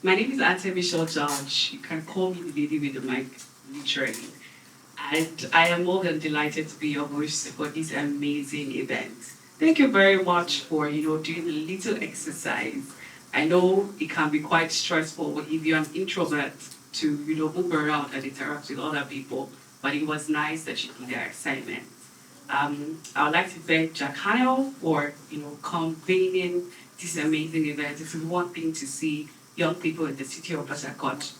My name is Ante Michelle George. You can call me the lady with the mic, literally. And I am more than delighted to be your host for this amazing event. Thank you very much for doing a little exercise. I know it can be quite stressful if you're an introvert to move around and interact with other people. But it was nice that you did your assignment. I would like to thank Jack Hanniel for convening this amazing event. It's one thing to see young people in the city of Port Harcourt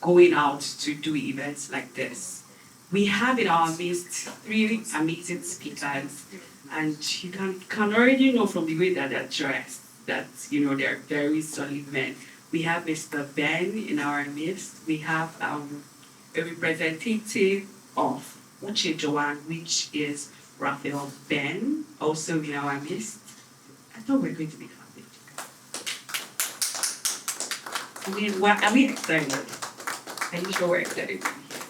going out to do events like this. We have in our midst three amazing speakers, and you can already know from the way that they're dressed that they're very solid men. We have Mr. Ben in our midst. We have a representative of Uche Joan, which is Raphael Ben, also in our midst. I thought we were going to be happy. Are we excited? Are you sure we're excited to be here?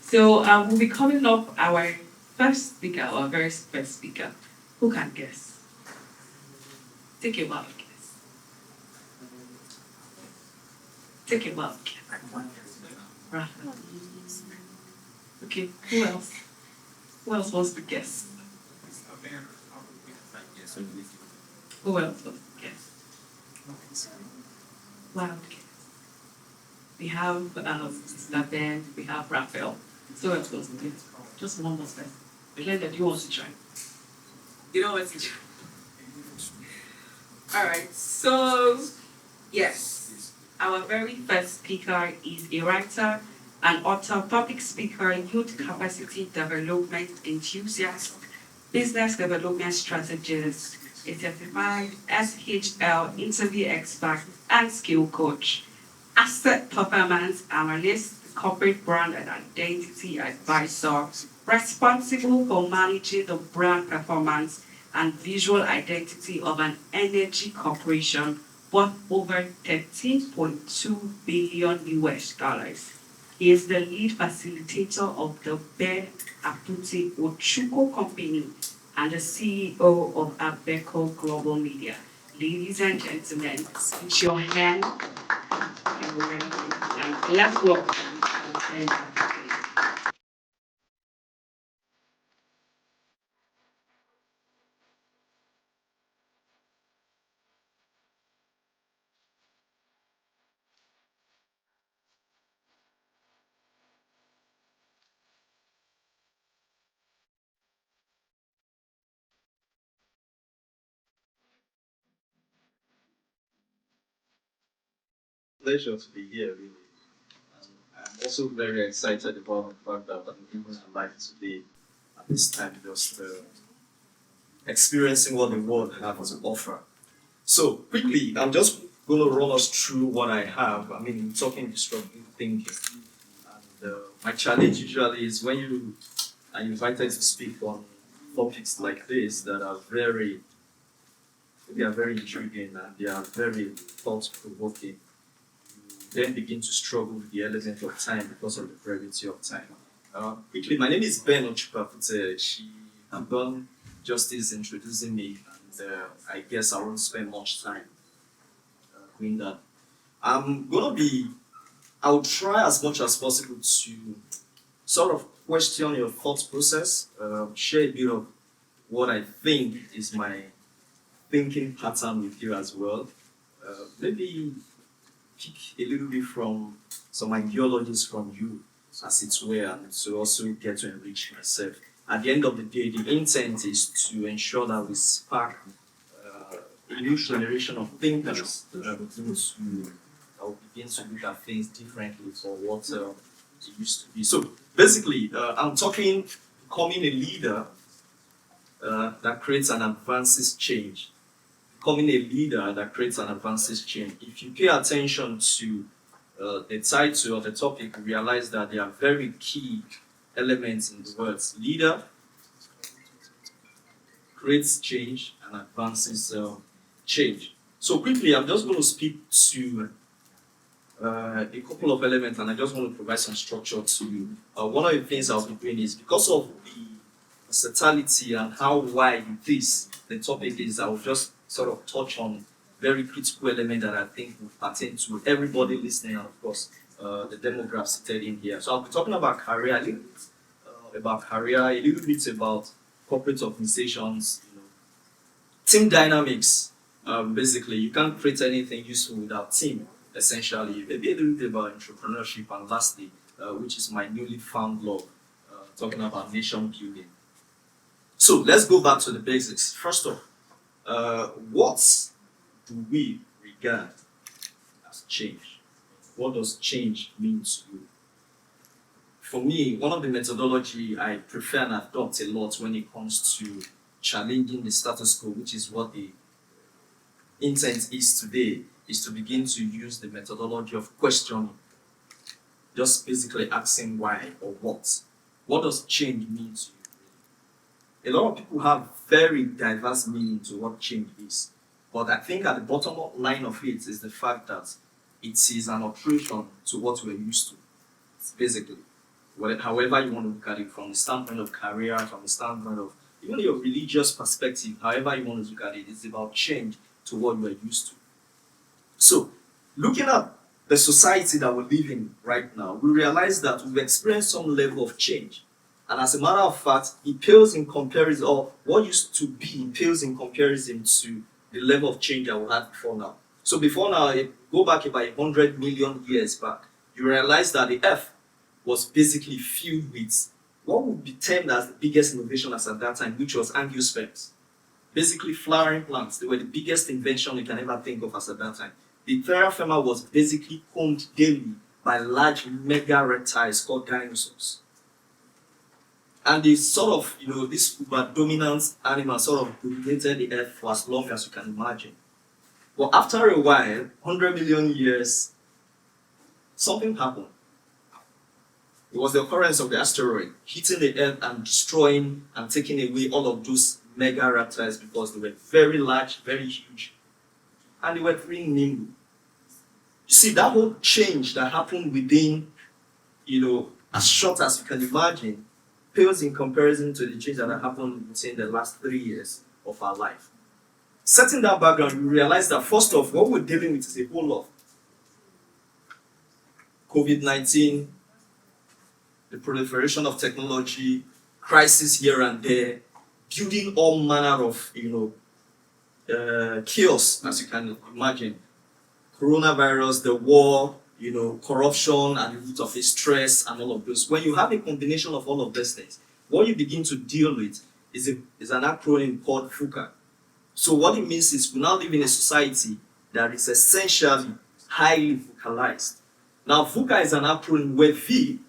So we'll be coming up our first speaker, our very first speaker. Who can guess? Take a wild guess. Take a wild guess. Raphael. Okay, who else? Who else wants to guess? Who else wants to guess? Wild guess. We have Mr. Ben, we have Raphael. So else wants to guess? Just one more person. Glenda, do you want to try? You know what to do. Alright, so yes, our very first speaker is a writer, an author, public speaker, youth capacity development enthusiast, business development strategist, a certified SHL interview expert and skill coach, asset performance analyst, corporate brand and identity advisor, responsible for managing the brand performance and visual identity of an energy corporation worth over 13.2 billion US dollars. He is the lead facilitator of the Ben Apute Ochuko Company and the CEO of Abeco Global Media. Ladies and gentlemen, put your hand and let's welcome. Pleasure to be here, really. I'm also very excited about the fact that I'm able to live today at this time, just experiencing what the world has to offer. So, quickly, I'm just going to run us through what I have. I mean, talking disruptive thinking. And my challenge usually is when you are invited to speak on topics like this that are very intriguing and they are very thought-provoking, then begin to struggle with the element of time because of the brevity of time. Quickly, my name is Ben Ochukapute. I've done justice introducing me, and I guess I won't spend much time doing that. I'll try as much as possible to sort of question your thought process, share a bit of what I think is my thinking pattern with you as well. Maybe pick a little bit from some ideologies from you, as it were, and to also get to enrich myself. At the end of the day, the intent is to ensure that we spark a new generation of thinkers that will begin to look at things differently for what it used to be. So basically, I'm talking becoming a leader that creates and advances change. Becoming a leader that creates and advances change. If you pay attention to the title of the topic, you realize that there are very key elements in the words. Leader creates change and advances change. So quickly, I'm just going to speak to a couple of elements, and I just want to provide some structure to you. One of the things I'll be doing is because of the versatility and how wide the topic is, I'll just sort of touch on very critical element that I think will pertain to everybody listening, and of course, the demographics seated in here. So I'll be talking about career, a little bit about career, a little bit about corporate organizations, team dynamics. Basically, you can't create anything useful without team. Essentially, maybe a little bit about entrepreneurship, and lastly, which is my newly found love, talking about nation building. So let's go back to the basics. First off, what do we regard as change? What does change mean to you? For me, one of the methodology I prefer and adopt a lot when it comes to challenging the status quo, which is what the intent is today, is to begin to use the methodology of questioning. Just basically asking why or what. What does change mean to you? A lot of people have very diverse meaning to what change is. But I think at the bottom line of it is the fact that it is an alteration to what we're used to. It's basically, however you want to look at it, from the standpoint of career, from the standpoint of even your religious perspective, however you want to look at it, it's about change to what you are used to. So, looking at the society that we live in right now, we realize that we've experienced some level of change. And as a matter of fact, it pales in comparison, or what used to be pales in comparison to the level of change that we had before now. So before now, go back about 100 million years back, you realize that the earth was basically filled with what would be termed as the biggest innovation as at that time, which was angiosperms. Basically flowering plants. They were the biggest invention you can ever think of as at that time. The terra firma was basically combed daily by large mega reptiles called dinosaurs. And the sort of, this uber dominant animal sort of dominated the earth for as long as you can imagine. But after a while, 100 million years, something happened. It was the occurrence of the asteroid hitting the earth and destroying and taking away all of those mega reptiles because they were very large, very huge, and they were very nimble. You see, that whole change that happened within, as short as you can imagine, pales in comparison to the change that happened within the last 3 years of our life. Setting that background, we realize that first off, what we're dealing with is a whole lot. COVID-19, the proliferation of technology, crisis here and there, building all manner of, chaos, as you can imagine. Coronavirus, the war, corruption and the root of it, stress and all of those. When you have a combination of all of these things, what you begin to deal with is an acronym called VUCA. So what it means is we now live in a society that is essentially highly vocalized. Now VUCA is an acronym where V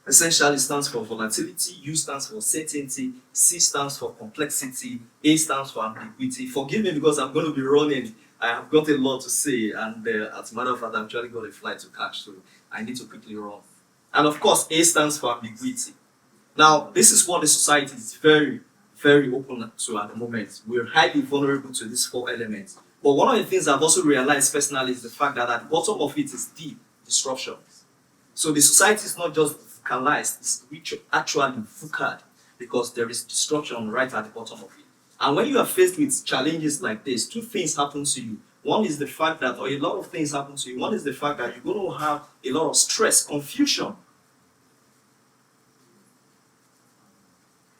essentially stands for volatility, U stands for certainty, C stands for complexity, A stands for ambiguity. Forgive me because I'm going to be running. I have got a lot to say, and as a matter of fact, I'm actually got a flight to catch, so I need to quickly run. And of course, A stands for ambiguity. Now, this is what the society is very, very open to at the moment. We're highly vulnerable to these 4 elements. But one of the things I've also realized personally is the fact that at the bottom of it is deep disruption. So the society is not just vocalized, it's actually VUCA'd because there is disruption right at the bottom of it. And when you are faced with challenges like this, 2 things happen to you. One is the fact that, or a lot of things happen to you. One is the fact that you're going to have a lot of stress, confusion.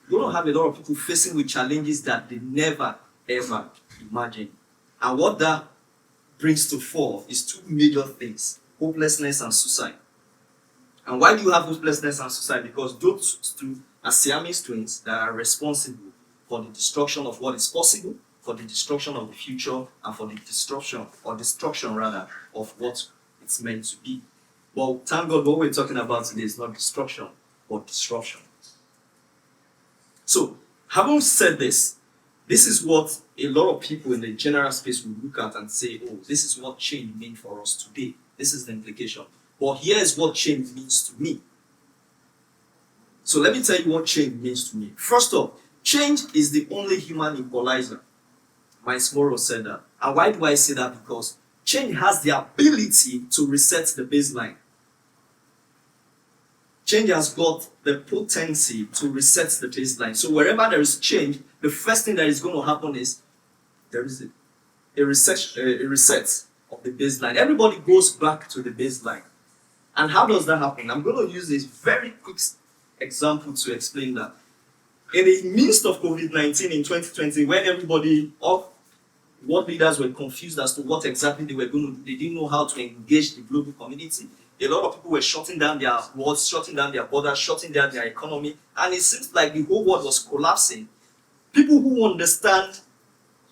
You're going to have a lot of people facing with challenges that they never, ever imagined. And what that brings to fore is 2 major things: hopelessness and suicide. And why do you have hopelessness and suicide? Because those 2 are Siamese twins that are responsible for the destruction of what is possible, for the destruction of the future, and for the destruction of what it's meant to be. Well, thank God what we're talking about today is not destruction, but disruption. So, having said this is what a lot of people in the general space will look at and say, oh, this is what change means for us today. This is the implication. But here's what change means to me. So let me tell you what change means to me. First off, change is the only human equalizer. Miles Morrow said that. And why do I say that? Because change has the ability to reset the baseline. Change has got the potency to reset the baseline. So wherever there is change, the first thing that is going to happen is there is a reset of the baseline. Everybody goes back to the baseline. And how does that happen? I'm going to use this very quick example to explain that. In the midst of COVID-19 in 2020, when everybody, all world leaders were confused as to what exactly they were going to do, they didn't know how to engage the global community. A lot of people were shutting down their worlds, shutting down their borders, shutting down their economy, and it seems like the whole world was collapsing. People who understand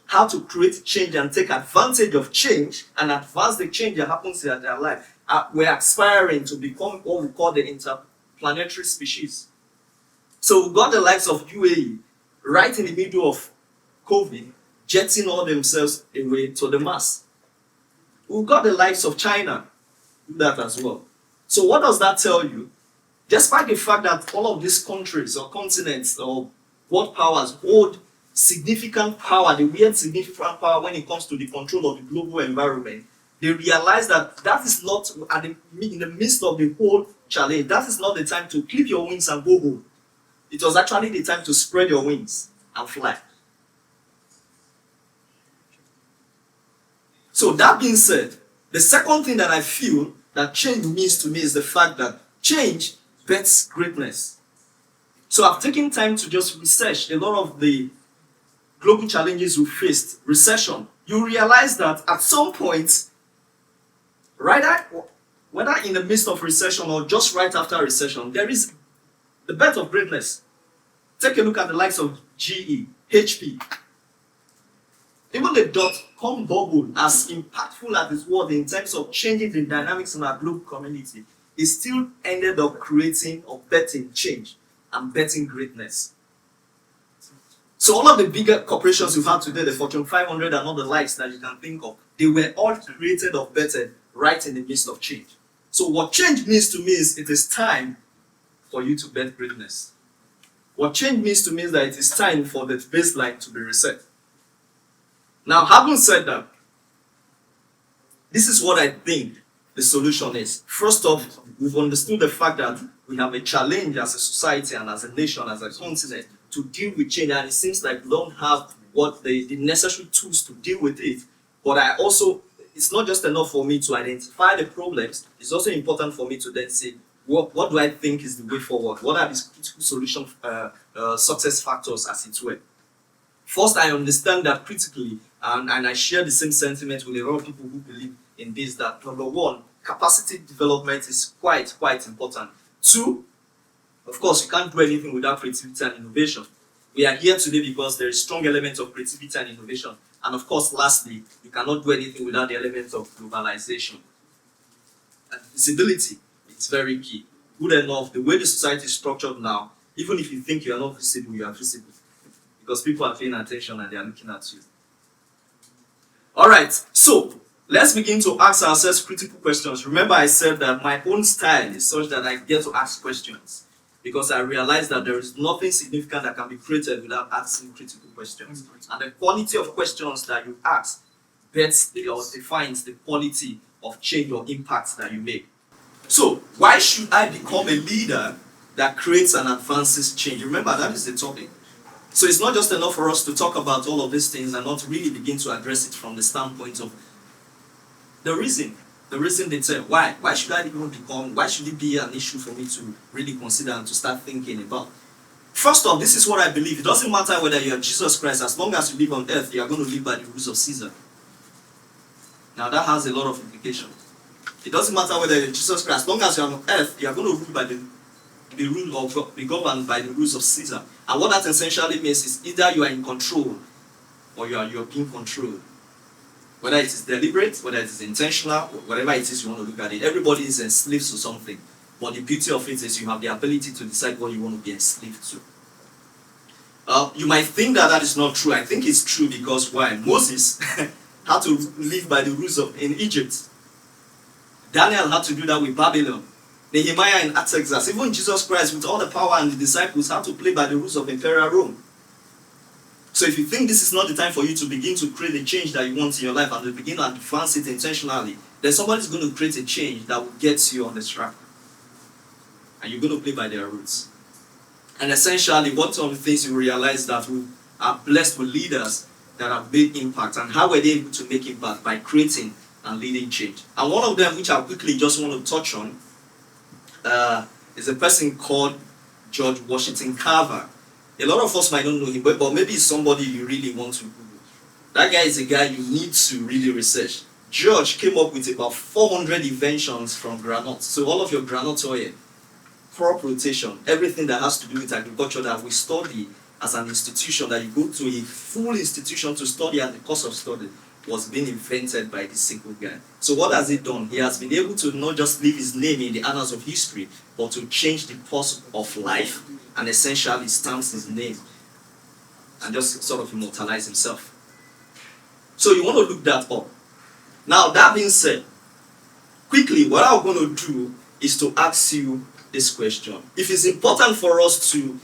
how to create change and take advantage of change and advance the change that happens in their life were aspiring to become what we call the interplanetary species. So we got the likes of UAE right in the middle of COVID, jetting all themselves away to the Mars. We've got the likes of China do that as well. So what does that tell you? Despite the fact that all of these countries or continents or world powers hold significant power, they wield significant power when it comes to the control of the global environment, they realize that that is not, in the midst of the whole challenge, that is not the time to clip your wings and go home. It was actually the time to spread your wings and fly. So that being said, the second thing that I feel that change means to me is the fact that change bets greatness. So I've taken time to just research a lot of the global challenges we faced. Recession. You realize that at some point, whether in the midst of recession or just right after recession, there is the birth of greatness. Take a look at the likes of GE, HP. Even the dot-com bubble, as impactful as it was in terms of changing the dynamics in our global community, it still ended up creating or betting change and betting greatness. So all of the bigger corporations you've had today, the Fortune 500 and all the likes that you can think of, they were all created or betted right in the midst of change. So what change means to me is it is time for you to bet greatness. What change means to me is that it is time for the baseline to be reset. Now, having said that, this is what I think the solution is. First off, we've understood the fact that we have a challenge as a society and as a nation, as a continent, to deal with change, and it seems like we don't have what the necessary tools to deal with it. But it's not just enough for me to identify the problems, it's also important for me to then say, what do I think is the way forward? What are these critical solution success factors, as it were? First, I understand that critically, and I share the same sentiment with a lot of people who believe in this, that number one, capacity development is quite important. Two, of course, you can't do anything without creativity and innovation. We are here today because there is strong element of creativity and innovation. And of course, lastly, you cannot do anything without the element of globalization. And visibility is very key. Good enough, the way the society is structured now, even if you think you are not visible, you are visible. Because people are paying attention and they are looking at you. Alright, so let's begin to ask ourselves critical questions. Remember, I said that my own style is such that I get to ask questions. Because I realize that there is nothing significant that can be created without asking critical questions. And the quality of questions that you ask bets or defines the quality of change or impact that you make. So, why should I become a leader that creates and advances change? Remember, that is the topic. So it's not just enough for us to talk about all of these things and not really begin to address it from the standpoint of the reason they tell. Why should I even why should it be an issue for me to really consider and to start thinking about? First off, this is what I believe. It doesn't matter whether you are Jesus Christ, as long as you live on earth, you are going to live by the rules of Caesar. Now that has a lot of implications. It doesn't matter whether you're Jesus Christ, as long as you are on earth, you are going to rule by the rule of God, be governed by the rules of Caesar. And what that essentially means is either you are in control or you are being controlled. Whether it is deliberate, whether it is intentional, whatever it is you want to look at it, everybody is enslaved to something. But the beauty of it is you have the ability to decide what you want to be enslaved to. You might think that is not true. I think it's true because why? Moses had to live by the rules in Egypt. Daniel had to do that with Babylon. Nehemiah and Artaxerxes, even Jesus Christ with all the power and the disciples had to play by the rules of Imperial Rome. So if you think this is not the time for you to begin to create the change that you want in your life and to begin to advance it intentionally, then somebody's going to create a change that will get you on the track. And you're going to play by their rules. And essentially, one of the things you realize that we are blessed with leaders that have made impact, and how were they able to make impact? By creating and leading change. And one of them, which I quickly just want to touch on, is a person called George Washington Carver. A lot of us might not know him, but maybe it's somebody you really want to Google. That guy is a guy you need to really research. George came up with about 400 inventions from groundnut. So all of your groundnut oil, crop rotation, everything that has to do with agriculture that we study as an institution, that you go to a full institution to study, and the course of study was being invented by this single guy. So what has he done? He has been able to not just leave his name in the annals of history, but to change the course of life, and essentially stamps his name and just sort of immortalize himself. So you want to look that up. Now, that being said, quickly, what I'm going to do is to ask you this question. If it's important for us to,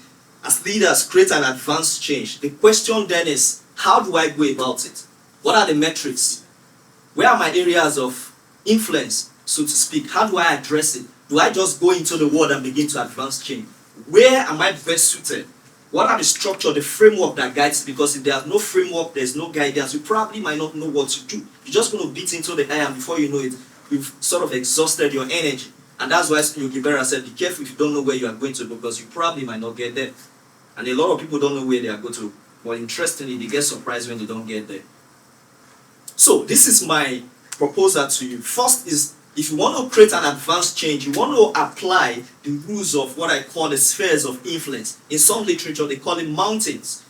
as leaders, create an advanced change, the question then is, how do I go about it? What are the metrics? Where are my areas of influence, so to speak? How do I address it? Do I just go into the world and begin to advance change? Where am I best suited? What are the structure, the framework that guides? Because if there's no framework, there's no guidance, you probably might not know what to do. You're just going to beat into the air, and before you know it, you've sort of exhausted your energy. And that's why Yogibera said, be careful if you don't know where you are going to, because you probably might not get there. And a lot of people don't know where they are going to. But interestingly, they get surprised when they don't get there. So this is my proposal to you. First is, if you want to create an advanced change, you want to apply the rules of what I call the spheres of influence. In some literature, they call it mountains.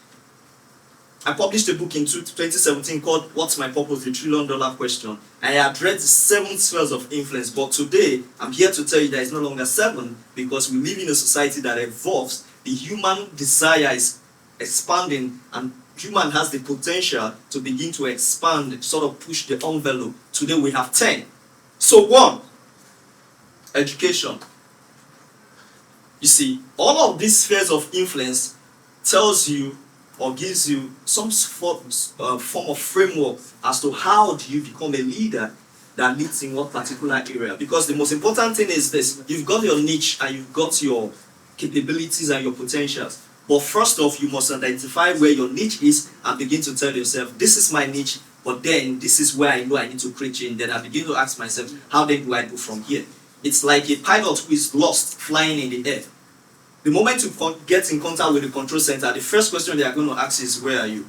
I published a book in 2017 called What's My Purpose? The $1 Trillion Question. I addressed the 7 spheres of influence, but today, I'm here to tell you that it's no longer 7, because we live in a society that evolves. The human desire is expanding, and human has the potential to begin to expand, sort of push the envelope. Today we have 10. So 1, education. You see, all of these spheres of influence tells you or gives you some form of framework as to how do you become a leader that leads in what particular area. Because the most important thing is this: you've got your niche and you've got your capabilities and your potentials. But first off, you must identify where your niche is and begin to tell yourself, this is my niche, but then this is where I know I need to create change. Then I begin to ask myself, how then do I go from here? It's like a pilot who is lost flying in the air. The moment you get in contact with the control center, the first question they are going to ask is, where are you?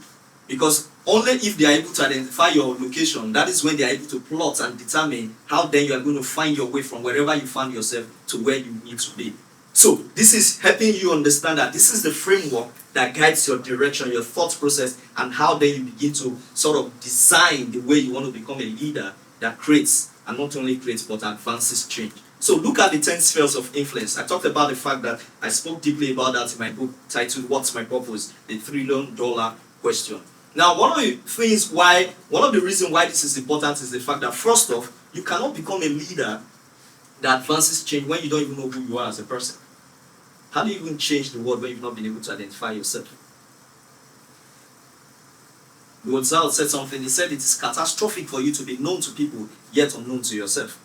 Because only if they are able to identify your location, that is when they are able to plot and determine how then you are going to find your way from wherever you found yourself to where you need to be. So this is helping you understand that this is the framework that guides your direction, your thought process, and how then you begin to sort of design the way you want to become a leader that creates, and not only creates, but advances change. So look at the 10 spheres of influence. I talked about the fact that I spoke deeply about that in my book titled What's My Purpose? The $1 Trillion Question. Now, one of the reasons why this is important is the fact that, first off, you cannot become a leader that advances change when you don't even know who you are as a person. How do you even change the world when you've not been able to identify yourself? Lord Zal said something. He said it is catastrophic for you to be known to people, yet unknown to yourself.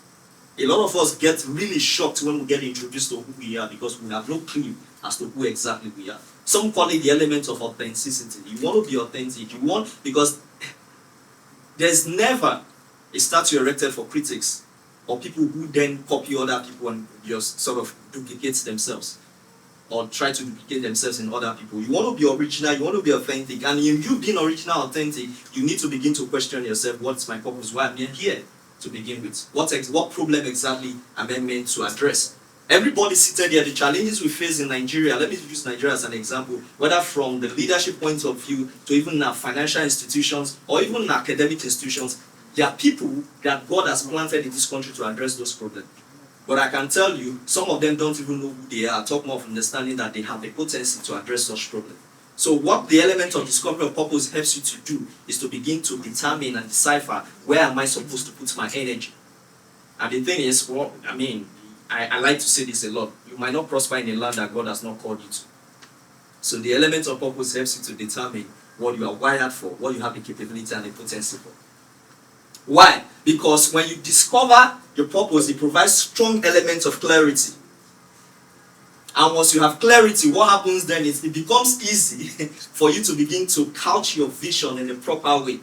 A lot of us get really shocked when we get introduced to who we are, because we have no clue as to who exactly we are. Some call it the element of authenticity. You want to be authentic. You want, because there's never a statue erected for critics or people who then copy other people and just sort of duplicate themselves or try to duplicate themselves in other people. You want to be original, you want to be authentic, and in you being original, authentic, you need to begin to question yourself, what's my purpose, why am I here to begin with? What problem exactly am I meant to address? Everybody seated here, the challenges we face in Nigeria, let me use Nigeria as an example, whether from the leadership point of view to even our financial institutions or even academic institutions, there are people that God has planted in this country to address those problems. But I can tell you, some of them don't even know who they are, talk more of understanding that they have the potency to address such problems. So what the element of discovery of purpose helps you to do is to begin to determine and decipher, where am I supposed to put my energy? And the thing is, well, I like to say this a lot, you might not prosper in a land that God has not called you to. So the element of purpose helps you to determine what you are wired for, what you have the capability and the potency for. Why? Because when you discover your purpose, it provides strong elements of clarity. And once you have clarity, what happens then is it becomes easy for you to begin to couch your vision in a proper way.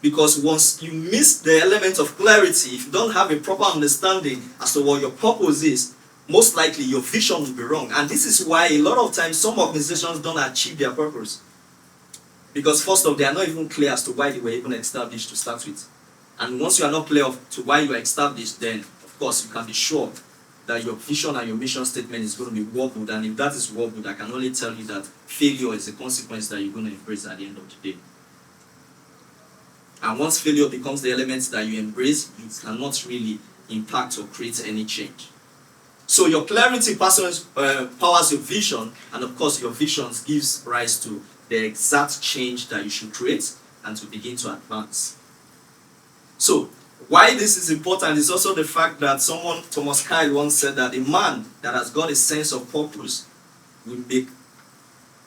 Because once you miss the element of clarity, if you don't have a proper understanding as to what your purpose is, most likely your vision will be wrong. And this is why a lot of times some organizations don't achieve their purpose. Because first off, they are not even clear as to why they were even established to start with. And once you are not clear to why you are established, then of course you can be sure that your vision and your mission statement is going to be wobbled. And if that is wobbled, I can only tell you that failure is a consequence that you're going to embrace at the end of the day. And once failure becomes the element that you embrace, you cannot really impact or create any change. So your clarity powers your vision, and of course your visions gives rise to the exact change that you should create and to begin to advance. So why this is important is also the fact that Thomas Kyle once said that a man that has got a sense of purpose will make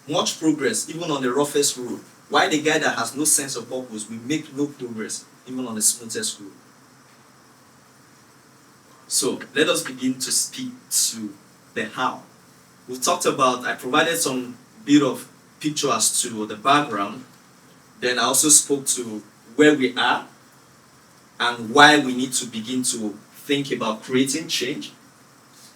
much progress even on the roughest road, while the guy that has no sense of purpose will make no progress even on the smoothest road. So let us begin to speak to the how. We've talked about, I provided some bit of picture as to the background. Then I also spoke to where we are and why we need to begin to think about creating change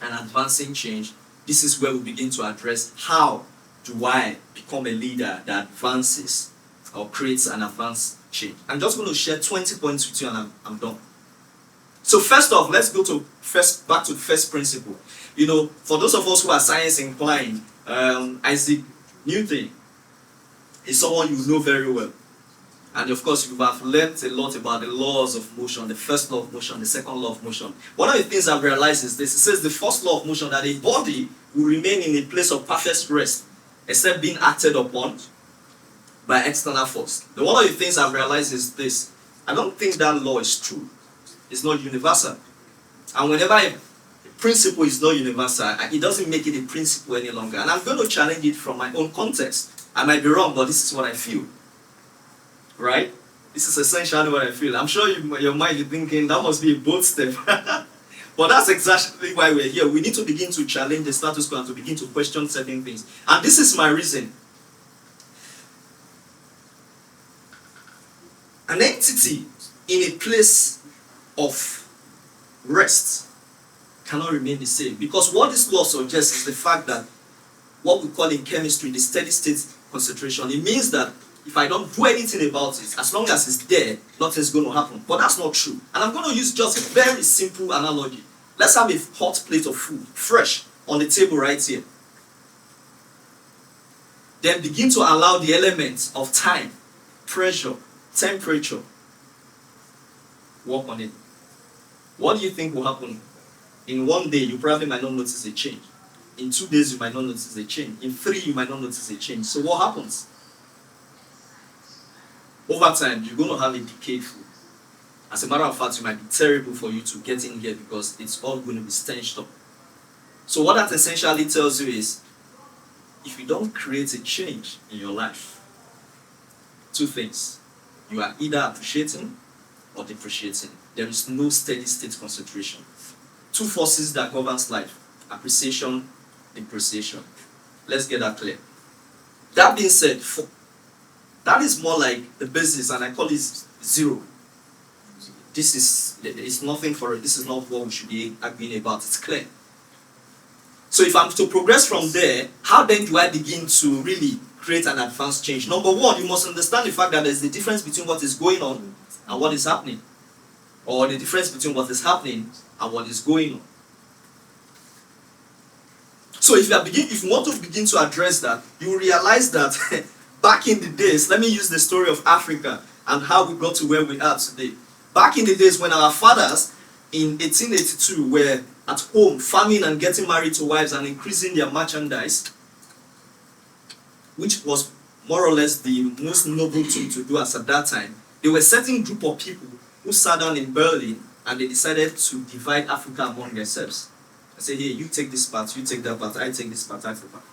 and advancing change. This is where we begin to address how do I become a leader that advances or creates an advanced change. I'm just going to share 20 points with you and I'm done. So first off, let's go to back to the first principle. You know, for those of us who are science inclined, Isaac Newton is someone you know very well. And of course, you have learned a lot about the laws of motion, the first law of motion, the second law of motion. One of the things I've realized is this. It says the first law of motion, that a body will remain in a place of perfect rest, except being acted upon by external force. One of the things I've realized is this. I don't think that law is true. It's not universal. And whenever a principle is not universal, it doesn't make it a principle any longer. And I'm going to challenge it from my own context. I might be wrong, but this is what I feel. Right? This is essentially what I feel. I'm sure your mind is thinking, that must be a bold step. But that's exactly why we're here. We need to begin to challenge the status quo and to begin to question certain things. And this is my reason. An entity in a place of rest cannot remain the same. Because what this law suggests is the fact that what we call in chemistry the steady state concentration. It means that if I don't do anything about it, as long as it's there, nothing's going to happen. But that's not true. And I'm going to use just a very simple analogy. Let's have a hot plate of food, fresh, on the table right here. Then begin to allow the elements of time, pressure, temperature, work on it. What do you think will happen? In one day, you probably might not notice a change. In 2 days, you might not notice a change. In 3, you might not notice a change. So what happens? Over time, you're going to have a decayed food. As a matter of fact, it might be terrible for you to get in here because it's all going to be stenched up. So what that essentially tells you is, if you don't create a change in your life, 2 things. You are either appreciating or depreciating. There is no steady state concentration. 2 forces that governs life: appreciation, depreciation. Let's get that clear. That being said, that is more like the business, and I call it zero. This is nothing for it. This is not what we should be arguing about. It's clear. So if I'm to progress from there, how then do I begin to really create an advanced change? Number one, you must understand the fact that there's the difference between what is going on and what is happening. Or the difference between what is happening and what is going on. So if you want to begin to address that, you realize that back in the days, let me use the story of Africa and how we got to where we are today. Back in the days when our fathers in 1882 were at home farming and getting married to wives and increasing their merchandise, which was more or less the most noble thing to do as at that time, there were a certain group of people who sat down in Berlin and they decided to divide Africa among themselves. I said, hey, you take this part, you take that part, I take this part, I take that part.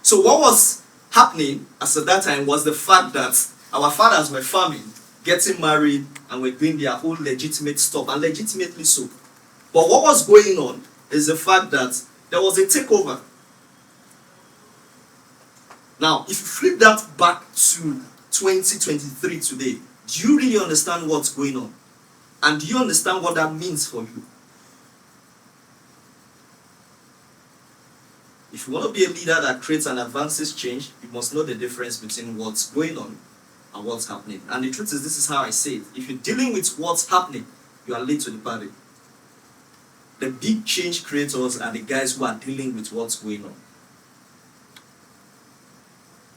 So what was happening as at that time was the fact that our fathers were farming, getting married, and were doing their whole legitimate stuff, and legitimately so. But what was going on is the fact that there was a takeover Now, if you flip that back to 2023 today, do you really understand what's going on? And do you understand what that means for you? If you want to be a leader that creates and advances change, you must know the difference between what's going on and what's happening. And the truth is, this is how I say it. If you're dealing with what's happening, you are late to the party. The big change creators are the guys who are dealing with what's going on.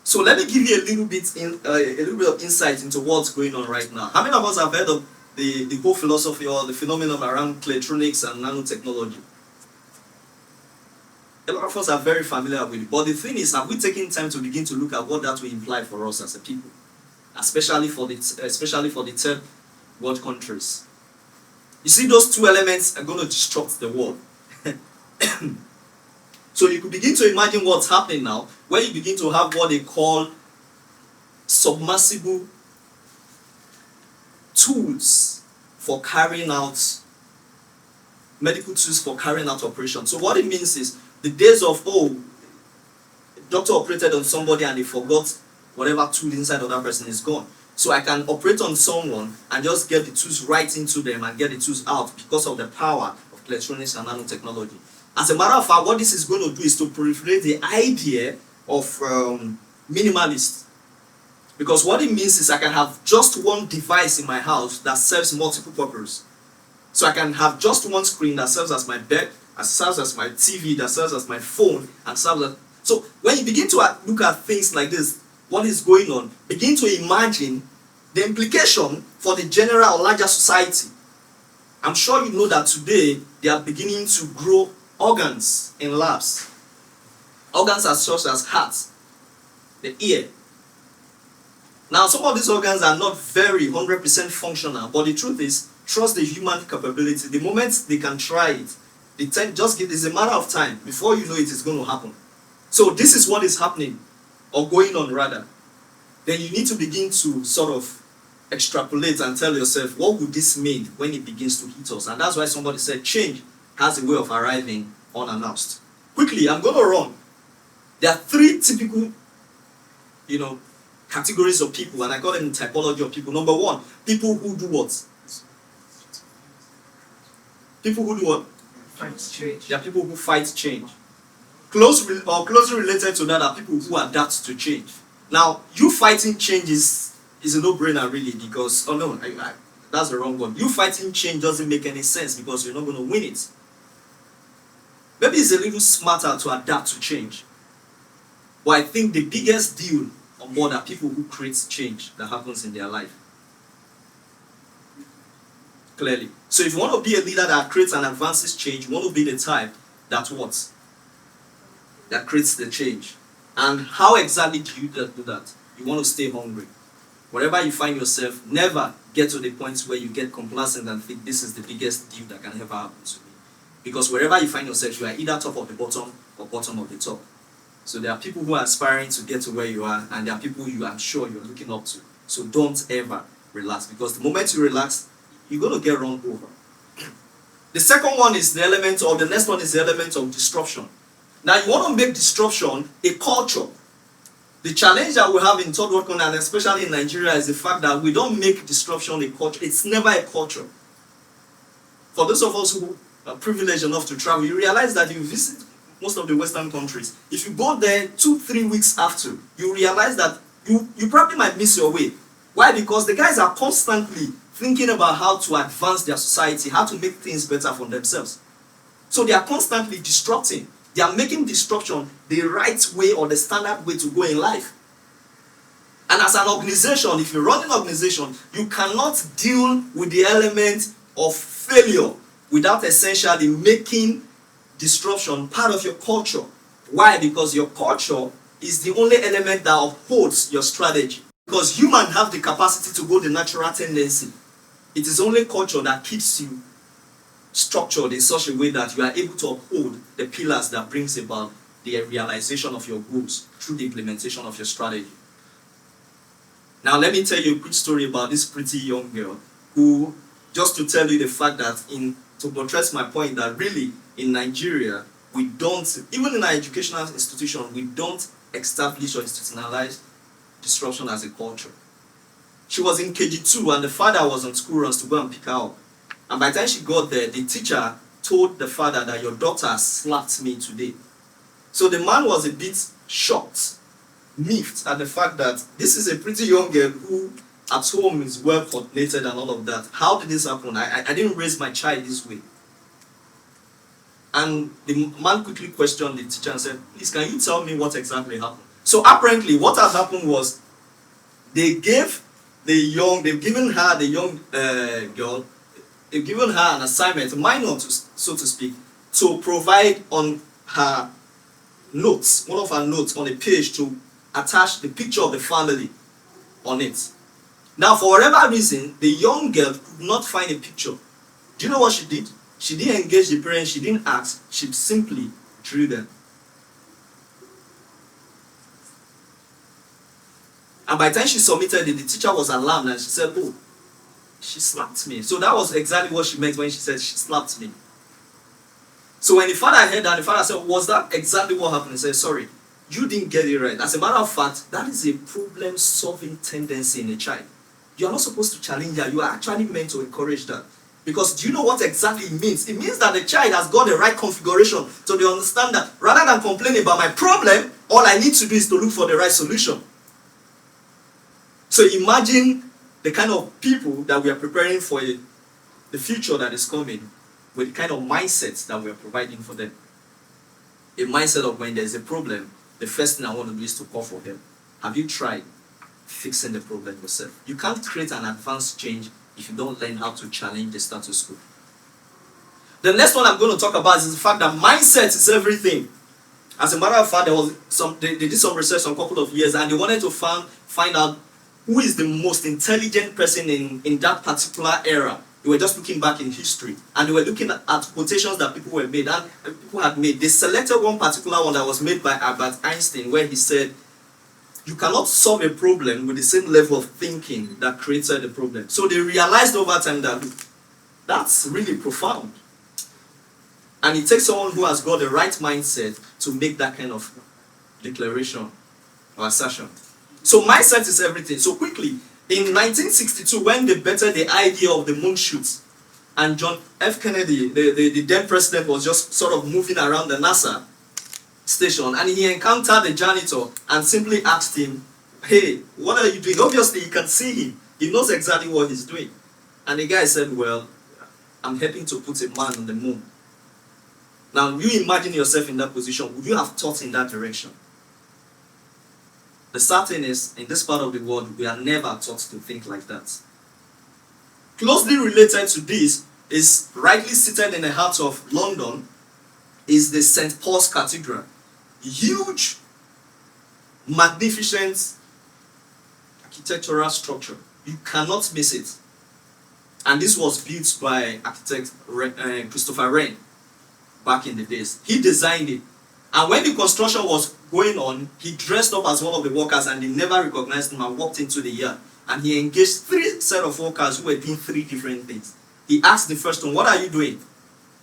So let me give you a little bit of insight into what's going on right now. How many of us have heard of the whole philosophy or the phenomenon around electronics and nanotechnology? A lot of us are very familiar with it. But the thing is, have we taken time to begin to look at what that will imply for us as a people? Especially for the third world countries. You see, those two elements are going to disrupt the world. So you could begin to imagine what's happening now, where you begin to have what they call submersible tools for carrying out, medical tools for carrying out operations. So what it means is, the days of, oh, doctor operated on somebody and they forgot whatever tool inside of that person is gone. So I can operate on someone and just get the tools right into them and get the tools out because of the power of electronics and nanotechnology. As a matter of fact, what this is going to do is to proliferate the idea of minimalist. Because what it means is I can have just one device in my house that serves multiple purposes. So I can have just one screen that serves as my bed, that serves as my TV, that serves as my phone, and serves as... So when you begin to look at things like this, what is going on, begin to imagine the implication for the general or larger society. I'm sure you know that today they are beginning to grow organs in labs. Organs as such as heart, the ear. Now some of these organs are not very 100% functional, but the truth is, trust the human capability. The moment they can try it, it's a matter of time. Before you know it, it's going to happen. So this is what is happening, or going on rather. Then you need to begin to sort of extrapolate and tell yourself, what would this mean when it begins to hit us? And that's why somebody said change has a way of arriving unannounced. Quickly, I'm going to run. There are three typical, categories of people, and I call them the typology of people. Number one, people who do what? People who do what? Fight change. There are people who fight change. Closely related to that are people who adapt to change. Now, you fighting change is a no-brainer really, because, oh no, that's the wrong one. You fighting change doesn't make any sense because you're not going to win it. Maybe it's a little smarter to adapt to change. But I think the biggest deal on board are people who create change that happens in their life. Clearly. So if you want to be a leader that creates and advances change, you want to be the type that what? That creates the change. And how exactly do you do that? You want to stay hungry. Wherever you find yourself, never get to the point where you get complacent and think this is the biggest deal that can ever happen to me. Because wherever you find yourself, you are either top of the bottom or bottom of the top. So there are people who are aspiring to get to where you are, and there are people I'm sure you're looking up to. So don't ever relax, because the moment you relax, you're going to get run over. The second one is the next one is the element of disruption. Now you want to make disruption a culture. The challenge that we have in third world countries, and especially in Nigeria, is the fact that we don't make disruption a culture. It's never a culture. For those of us who are privileged enough to travel, you realize that you visit most of the Western countries. If you go there 2-3 weeks after, you realize that you probably might miss your way. Why? Because the guys are constantly thinking about how to advance their society, how to make things better for themselves. So they are constantly disrupting. They are making disruption the right way or the standard way to go in life. And as an organization, if you run an organization, you cannot deal with the element of failure without essentially making disruption part of your culture. Why? Because your culture is the only element that upholds your strategy. Because humans have the capacity to go the natural tendency. It is only culture that keeps you structured in such a way that you are able to uphold the pillars that brings about the realization of your goals through the implementation of your strategy. Now let me tell you a quick story about this pretty young girl who, just to tell you the fact that to buttress my point that really in Nigeria, we don't, even in our educational institution, we don't established or institutionalized disruption as a culture. She was in KG2 and the father was on school runs to go and pick her up. And by the time she got there, the teacher told the father that your daughter slapped me today. So the man was a bit shocked, miffed at the fact that this is a pretty young girl who at home is well coordinated and all of that. How did this happen? I didn't raise my child this way. And the man quickly questioned the teacher and said, please, can you tell me what exactly happened? So apparently what had happened was they've given her, the young girl, they've given her an assignment, minor so to speak, to provide on her notes, one of her notes on a page to attach the picture of the family on it. Now, for whatever reason, the young girl could not find a picture. Do you know what she did? She didn't engage the parents, she didn't ask, she simply drew them. And by the time she submitted it, the teacher was alarmed and she said, oh, she slapped me. So that was exactly what she meant when she said she slapped me. So when the father heard that, the father said, was that exactly what happened? He said, sorry, you didn't get it right. As a matter of fact, that is a problem-solving tendency in a child. You are not supposed to challenge that. You are actually meant to encourage that. Because do you know what exactly it means? It means that the child has got the right configuration so they understand that rather than complain about my problem, all I need to do is to look for the right solution. So imagine the kind of people that we are preparing for the future that is coming with the kind of mindset that we are providing for them. A mindset of when there's a problem, the first thing I want to do is to call for help. Have you tried fixing the problem yourself? You can't create an advanced change if you don't learn how to challenge the status quo. The next one I'm going to talk about is the fact that mindset is everything. As a matter of fact, they did some research a couple of years and they wanted to find out who is the most intelligent person in that particular era. They were just looking back in history and they were looking at quotations that people had made. They selected one particular one that was made by Albert Einstein where he said, you cannot solve a problem with the same level of thinking that created the problem. So they realized over time that that's really profound. And it takes someone who has got the right mindset to make that kind of declaration or assertion. So mindset is everything. So quickly, in 1962, when they bettered the idea of the moon shoot, and John F. Kennedy, the then president, was just sort of moving around the NASA station, and he encountered the janitor and simply asked him, hey, what are you doing? Obviously, you can see him. He knows exactly what he's doing. And the guy said, well, I'm helping to put a man on the moon. Now, you imagine yourself in that position. Would you have thought in that direction? The sad thing is, in this part of the world, we are never taught to think like that. Closely related to this is, rightly seated in the heart of London, is the St. Paul's Cathedral. Huge, magnificent architectural structure. You cannot miss it. And this was built by architect Christopher Wren back in the days. He designed it. And when the construction was going on, he dressed up as one of the workers and they never recognized him and walked into the yard. And he engaged 3 sets of workers who were doing 3 different things. He asked the first one, what are you doing?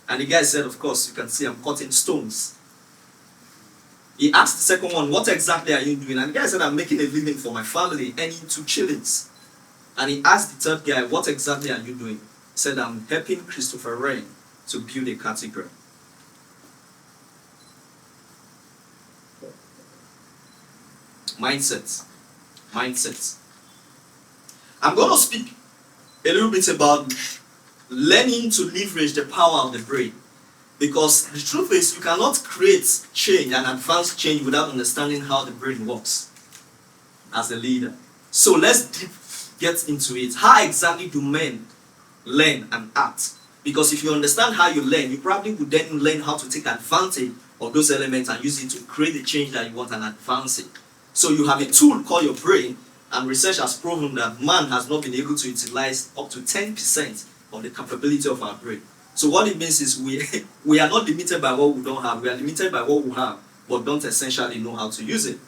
And the guy said, of course, you can see I'm cutting stones. He asked the second one, what exactly are you doing? And the guy said, I'm making a living for my family, earning 2 shillings. And he asked the third guy, what exactly are you doing? He said, I'm helping Christopher Wren to build a cathedral. Mindset. I'm going to speak a little bit about learning to leverage the power of the brain. Because the truth is, you cannot create change and advance change without understanding how the brain works as a leader. So let's get into it. How exactly do men learn and act? Because if you understand how you learn, you probably would then learn how to take advantage of those elements and use it to create the change that you want and advance it. So you have a tool called your brain, and research has proven that man has not been able to utilize up to 10% of the capability of our brain. So what it means is we are not limited by what we don't have. We are limited by what we have, but don't essentially know how to use it.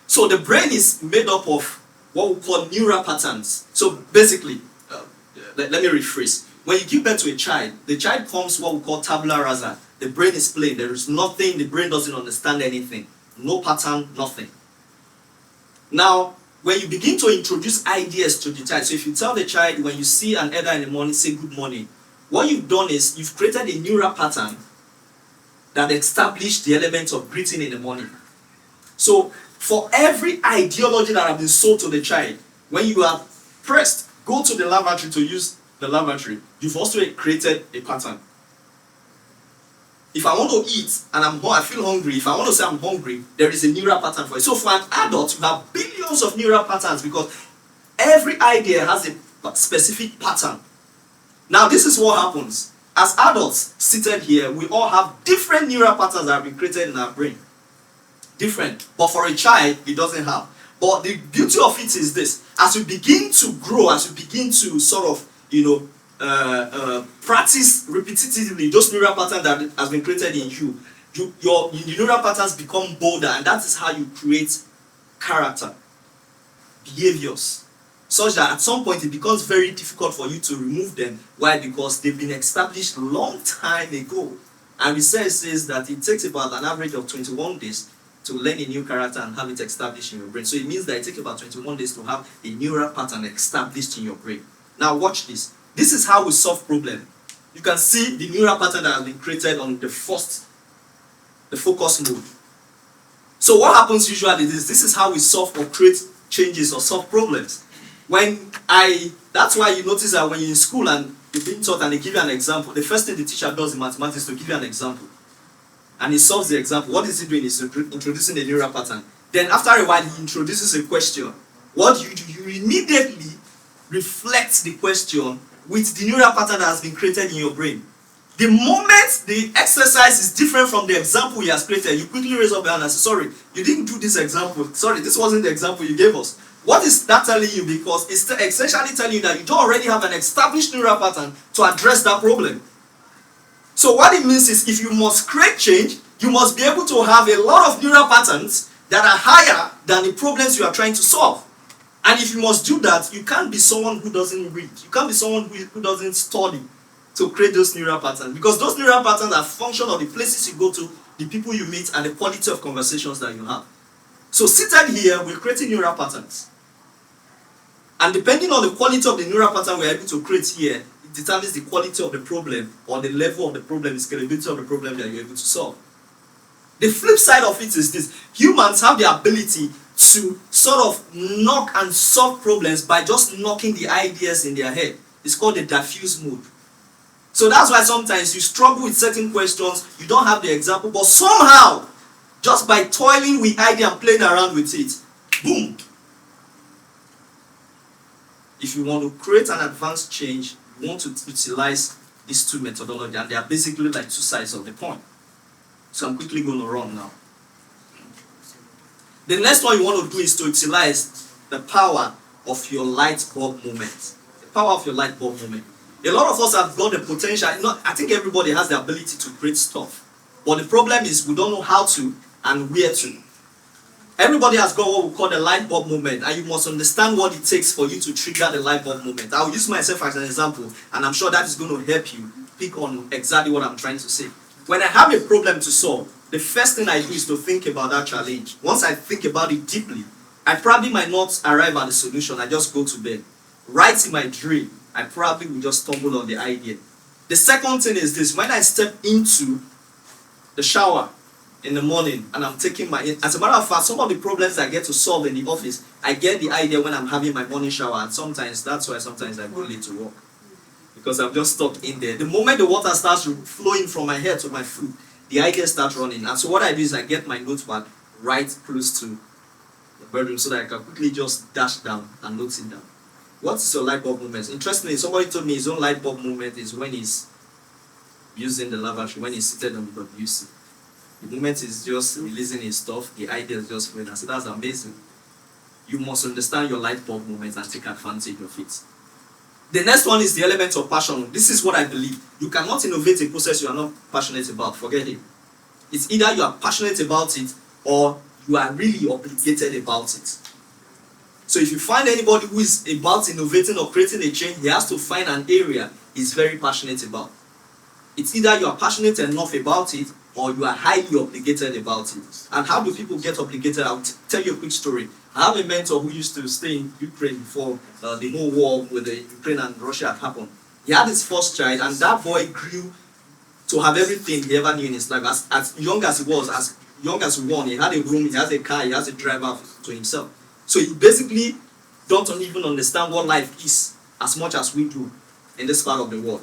So the brain is made up of what we call neural patterns. So basically, let me rephrase. When you give birth to a child, the child comes what we call tabula rasa. The brain is plain. There is nothing. The brain doesn't understand anything. no pattern, nothing. Now, when you begin to introduce ideas to the child, so if you tell the child when you see an elder in the morning, say good morning, what you've done is you've created a neural pattern that established the element of greeting in the morning. So, for every ideology that has been sold to the child, when you are pressed, go to the lavatory to use the lavatory, you've also created a pattern. If I want to eat and I feel hungry, if I want to say I'm hungry, there is a neural pattern for it. So for an adult, you have billions of neural patterns because every idea has a specific pattern. Now this is what happens. As adults seated here, we all have different neural patterns that have been created in our brain. Different. But for a child, it doesn't have. But the beauty of it is this. As you begin to grow, as you begin to sort of, practice repetitively those neural patterns that has been created in you, your neural patterns become bolder, and that is how you create character, behaviors, such that at some point it becomes very difficult for you to remove them. Why? Because they've been established a long time ago. And research says that it takes about an average of 21 days to learn a new character and have it established in your brain. So it means that it takes about 21 days to have a neural pattern established in your brain. Now watch this. This is how we solve problems. You can see the neural pattern that has been created on the focus mode. So what happens usually is this is how we solve or create changes or solve problems. That's why you notice that when you're in school and you're being taught and they give you an example, the first thing the teacher does in mathematics is to give you an example. And he solves the example. What is he doing? He's introducing a neural pattern. Then after a while, he introduces a question. What you do, you immediately reflect the question with the neural pattern that has been created in your brain. The moment the exercise is different from the example he has created, you quickly raise up your hand and say, sorry, you didn't do this example. Sorry, this wasn't the example you gave us. What is that telling you? Because it's essentially telling you that you don't already have an established neural pattern to address that problem. So what it means is if you must create change, you must be able to have a lot of neural patterns that are higher than the problems you are trying to solve. And if you must do that, you can't be someone who doesn't read. You can't be someone who doesn't study to create those neural patterns. Because those neural patterns are a function of the places you go to, the people you meet, and the quality of conversations that you have. So seated here, we're creating neural patterns. And depending on the quality of the neural pattern we're able to create here, it determines the quality of the problem or the level of the problem, the scalability of the problem that you're able to solve. The flip side of it is this. Humans have the ability to sort of knock and solve problems by just knocking the ideas in their head. It's called the diffuse mode. So that's why sometimes you struggle with certain questions, you don't have the example, but somehow, just by toiling with idea and playing around with it, boom! If you want to create an advanced change, you want to utilize these two methodologies, and they are basically like two sides of the coin. So I'm quickly going to run now. The next one you want to do is to utilize the power of your light bulb moment. The power of your light bulb moment. A lot of us have got the potential. I think everybody has the ability to create stuff. But the problem is we don't know how to and where to. Everybody has got what we call the light bulb moment, and you must understand what it takes for you to trigger the light bulb moment. I'll use myself as an example, and I'm sure that is going to help you pick on exactly what I'm trying to say. When I have a problem to solve, the first thing I do is to think about that challenge. Once I think about it deeply, I probably might not arrive at the solution. I just go to bed. Right in my dream, I probably will just stumble on the idea. The second thing is this. When I step into the shower in the morning and I'm taking as a matter of fact, some of the problems I get to solve in the office, I get the idea when I'm having my morning shower, and sometimes that's why sometimes I go late to work. Because I'm just stuck in there. The moment the water starts flowing from my head to my foot, the ideas start running. And so what I do is I get my notepad right close to the bedroom so that I can quickly just dash down and note it down. What is your light bulb moment? Interestingly, somebody told me his own light bulb moment is when he's using the lavatory, when he's seated on the WC. The moment is just releasing his stuff, the idea is just flowing. I said, that's amazing. You must understand your light bulb moment and take advantage of it. The next one is the element of passion. This is what I believe. You cannot innovate a process you are not passionate about. Forget it. It's either you are passionate about it or you are really obligated about it. So if you find anybody who is about innovating or creating a change, he has to find an area he's very passionate about. It's either you are passionate enough about it or you are highly obligated about it. And how do people get obligated? I'll tell you a quick story. I have a mentor who used to stay in Ukraine before the whole war with the Ukraine and Russia had happened. He had his first child, and that boy grew to have everything he ever knew in his life. As young as he was, as young as he was, he had a room, he has a car, he has a driver to himself. So he basically don't even understand what life is as much as we do in this part of the world.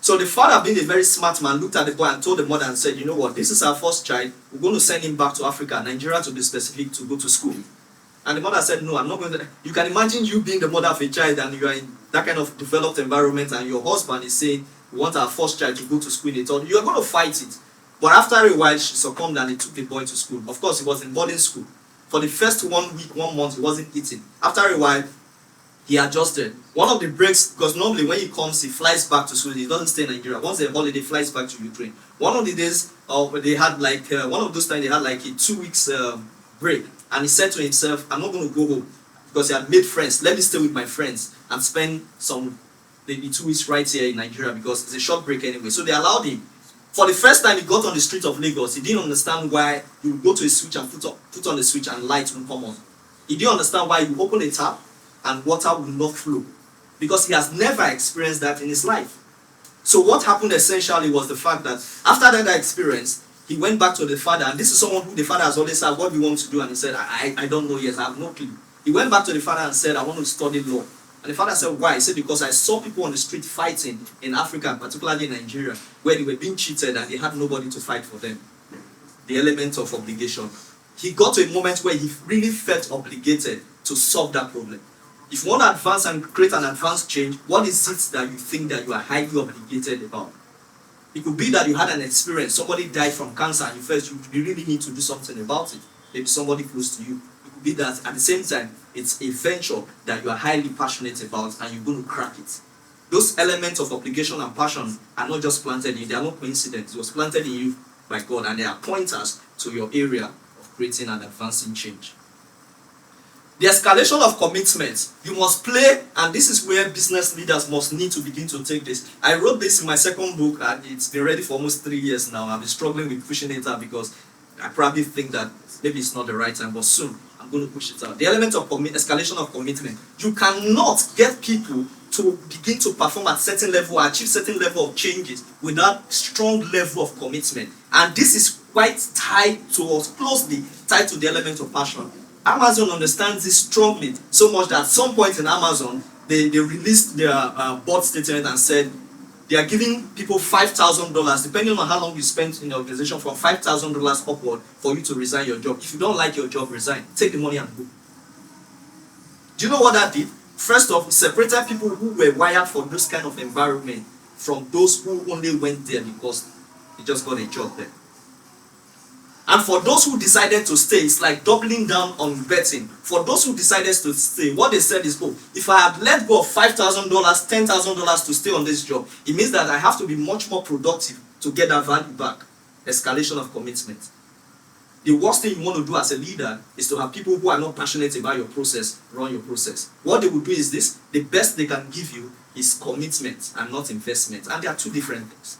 So the father, being a very smart man, looked at the boy and told the mother and said, you know what, this is our first child. We're going to send him back to Africa, Nigeria to be specific, to go to school. And the mother said, no, I'm not going to. You can imagine you being the mother of a child and you are in that kind of developed environment and your husband is saying, we want our first child to go to school. They told you are going to fight it. But after a while, she succumbed and they took the boy to school. Of course, he was in boarding school. For the first 1 week, 1 month, he wasn't eating. After a while, he adjusted. One of the breaks, because normally when he comes, he flies back to school. He doesn't stay in Nigeria. Once a holiday, he flies back to Ukraine. One of the days, they had like, one of those times, they had like a 2 weeks break. And he said to himself, I'm not going to go home. Because he had made friends. Let me stay with my friends and spend maybe 2 weeks right here in Nigeria because it's a short break anyway. So they allowed him. For the first time he got on the street of Lagos, he didn't understand why you would go to a switch and put on the switch and light will come on. He didn't understand why you open a tap and water will not flow. Because he has never experienced that in his life. So what happened essentially was the fact that after that experience, he went back to the father, and this is someone who the father has always said, what do you want to do? And he said, I don't know yet, I have no clue. He went back to the father and said, I want to study law. And the father said, why? He said, because I saw people on the street fighting in Africa, particularly in Nigeria, where they were being cheated and they had nobody to fight for them. The element of obligation. He got to a moment where he really felt obligated to solve that problem. If you want to advance and create an advanced change, what is it that you think that you are highly obligated about? It could be that you had an experience, somebody died from cancer, and you felt you really need to do something about it. Maybe somebody close to you. It could be that at the same time, it's a venture that you are highly passionate about and you're going to crack it. Those elements of obligation and passion are not just planted in you, they are not coincidence. It was planted in you by God, and they are pointers to your area of creating and advancing change. The escalation of commitment. You must play, and this is where business leaders must need to begin to take this. I wrote this in my second book, and it's been ready for almost 3 years now. I've been struggling with pushing it out because I probably think that maybe it's not the right time, but soon I'm going to push it out. The element of escalation of commitment. You cannot get people to begin to perform at certain level, achieve certain level of changes without strong level of commitment. And this is quite tied to us, closely tied to the element of passion. Amazon understands this strongly, so much that at some point in Amazon, they released their board statement and said they are giving people $5,000, depending on how long you spent in the organization, from $5,000 upward for you to resign your job. If you don't like your job, resign. Take the money and go. Do you know what that did? First off, it separated people who were wired for this kind of environment from those who only went there because they just got a job there. And for those who decided to stay, it's like doubling down on betting. For those who decided to stay, what they said is, oh, if I had let go of $5,000, $10,000 to stay on this job, it means that I have to be much more productive to get that value back. Escalation of commitment. The worst thing you want to do as a leader is to have people who are not passionate about your process run your process. What they will do is this: the best they can give you is commitment and not investment. And they are two different things.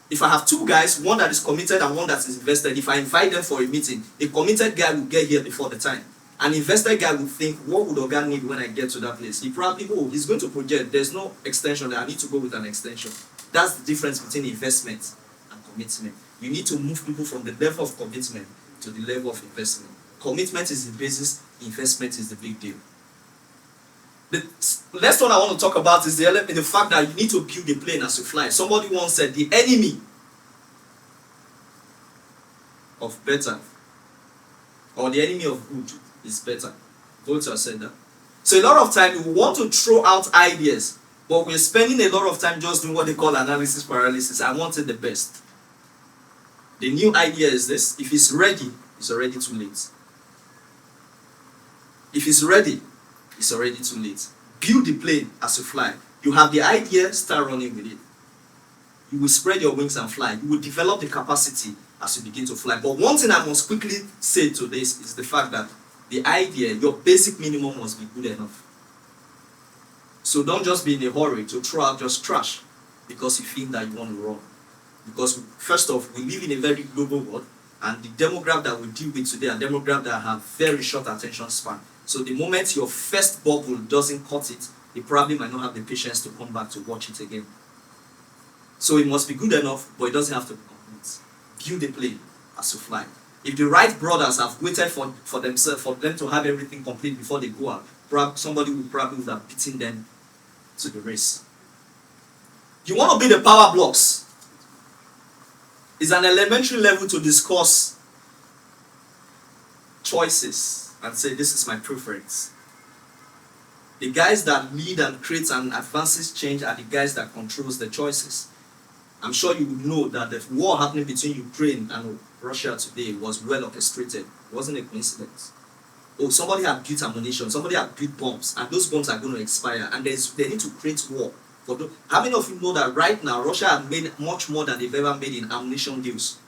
If I have two guys, one that is committed and one that is invested, if I invite them for a meeting, a committed guy will get here before the time. An invested guy will think, what would Oga need when I get to that place? He probably, oh, he's going to project. There's no extension there. I need to go with an extension. That's the difference between investment and commitment. You need to move people from the level of commitment to the level of investment. Commitment is the basis, investment is the big deal. The next one I want to talk about is the fact that you need to build a plane as you fly. Somebody once said the enemy of better, or the enemy of good, is better. Voltaire said that. So a lot of time we want to throw out ideas, but we're spending a lot of time just doing what they call analysis paralysis. I wanted the best. The new idea is this: if it's ready, it's already too late. If it's ready, it's already too late. Build the plane as you fly. You have the idea, start running with it. You will spread your wings and fly. You will develop the capacity as you begin to fly. But one thing I must quickly say to this is the fact that the idea, your basic minimum must be good enough. So don't just be in a hurry to throw out just trash because you think that you want to run. Because first off, we live in a very global world, and the demographic that we deal with today are demographics that have very short attention span. So the moment your first bubble doesn't cut it, they probably might not have the patience to come back to watch it again. So it must be good enough, but it doesn't have to be complete. Build a plane as you fly. If the Wright brothers have waited for themselves, for them to have everything complete before they go out, somebody would probably have beaten them to the race. You want to be the power blocks. It's an elementary level to discuss choices and say, this is my preference. The guys that lead and create and advances change are the guys that controls the choices. I'm sure you would know that the war happening between Ukraine and Russia today was well orchestrated. It wasn't a coincidence. Oh, somebody had built ammunition, somebody had built bombs, and those bombs are going to expire, and they need to create war. How many of you know that right now Russia has made much more than they've ever made in ammunition deals?